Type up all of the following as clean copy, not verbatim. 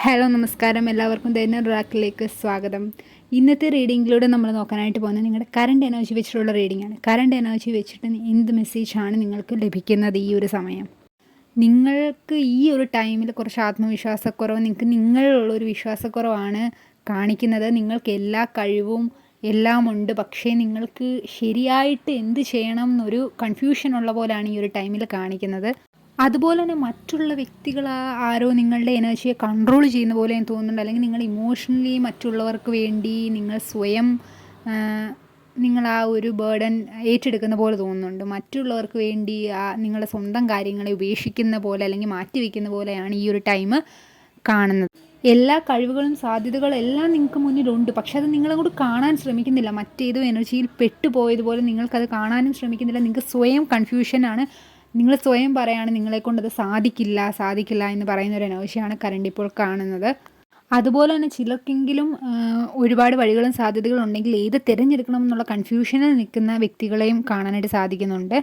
Hello നമസ്കാരം, എല്ലാവർക്കും ദൈന റാക്കിലേക്ക് സ്വാഗതം. ഇന്നത്തെ റീഡിങ്ങിലൂടെ നമ്മൾ നോക്കാനായിട്ട് പോകുന്നത് നിങ്ങളുടെ കറണ്ട് എനർജി വെച്ചിട്ടുള്ള റീഡിംഗ് ആണ്. കറണ്ട് എനർജി വെച്ചിട്ട് എന്ത് മെസ്സേജാണ് നിങ്ങൾക്ക് ലഭിക്കുന്നത് ഈ ഒരു സമയം? നിങ്ങൾക്ക് ഈ ഒരു ടൈമിൽ കുറച്ച് ആത്മവിശ്വാസക്കുറവ്, നിങ്ങൾക്ക് നിങ്ങളുള്ളൊരു വിശ്വാസക്കുറവാണ് കാണിക്കുന്നത്. നിങ്ങൾക്ക് എല്ലാ കഴിവും എല്ലാം ഉണ്ട്, പക്ഷേ നിങ്ങൾക്ക് ശരിയായിട്ട് എന്ത് ചെയ്യണം എന്നൊരു കൺഫ്യൂഷൻ ഉള്ള പോലെയാണ് ഈ ഒരു ടൈമിൽ കാണിക്കുന്നത്. അതുപോലെ തന്നെ മറ്റുള്ള വ്യക്തികൾ ആരോ നിങ്ങളുടെ എനർജിയെ കൺട്രോൾ ചെയ്യുന്ന പോലെ എനിക്ക് തോന്നുന്നുണ്ട്. അല്ലെങ്കിൽ നിങ്ങൾ ഇമോഷണലി മറ്റുള്ളവർക്ക് വേണ്ടി നിങ്ങൾ സ്വയം നിങ്ങൾ ആ ഒരു ബേർഡൻ ഏറ്റെടുക്കുന്ന പോലെ തോന്നുന്നുണ്ട്. മറ്റുള്ളവർക്ക് വേണ്ടി നിങ്ങളുടെ സ്വന്തം കാര്യങ്ങളെ ഉപേക്ഷിക്കുന്ന പോലെ അല്ലെങ്കിൽ മാറ്റിവെക്കുന്ന പോലെയാണ് ഈ ഒരു ടൈം കാണുന്നത്. എല്ലാ കഴിവുകളും സാധ്യതകളും എല്ലാം നിങ്ങൾക്ക് മുന്നിലുണ്ട്, പക്ഷെ അത് നിങ്ങളങ്ങോട്ട് കാണാൻ ശ്രമിക്കുന്നില്ല. മറ്റേതോ എനർജിയിൽ പെട്ടുപോയതുപോലെ നിങ്ങൾക്കത് കാണാനും ശ്രമിക്കുന്നില്ല. നിങ്ങൾക്ക് സ്വയം കൺഫ്യൂഷനാണ്. നിങ്ങൾ സ്വയം പറയാണ് നിങ്ങളെക്കൊണ്ടത് സാധിക്കില്ല എന്ന് പറയുന്ന ഒരു എനർജിയാണ് കറണ്ട് ഇപ്പോൾ കാണുന്നത്. അതുപോലെ തന്നെ ചിലർക്കെങ്കിലും ഒരുപാട് വഴികളും സാധ്യതകളും ഉണ്ടെങ്കിൽ ഏത് തിരഞ്ഞെടുക്കണം എന്നുള്ള കൺഫ്യൂഷനിൽ നിൽക്കുന്ന വ്യക്തികളെയും കാണാനായിട്ട് സാധിക്കുന്നുണ്ട്.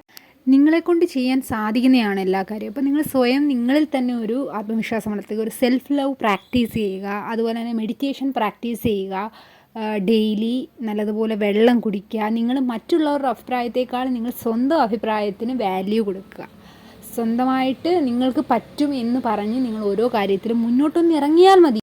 നിങ്ങളെക്കൊണ്ട് ചെയ്യാൻ സാധിക്കുന്നതാണ് എല്ലാ കാര്യവും. അപ്പോൾ നിങ്ങൾ സ്വയം നിങ്ങളിൽ തന്നെ ഒരു ആത്മവിശ്വാസം വളർത്തുക, ഒരു സെൽഫ് ലവ് പ്രാക്ടീസ് ചെയ്യുക, അതുപോലെ തന്നെ മെഡിറ്റേഷൻ പ്രാക്ടീസ് ചെയ്യുക, ഡെയിലി നല്ലതുപോലെ വെള്ളം കുടിക്കുക. നിങ്ങൾ മറ്റുള്ളവരുടെ അഭിപ്രായത്തേക്കാൾ നിങ്ങൾ സ്വന്തം അഭിപ്രായത്തിന് വാല്യൂ കൊടുക്കുക. സ്വന്തമായിട്ട് നിങ്ങൾക്ക് പറ്റും എന്ന് പറഞ്ഞ് നിങ്ങൾ ഓരോ കാര്യത്തിലും മുന്നോട്ടൊന്ന് ഇറങ്ങിയാൽ മതി.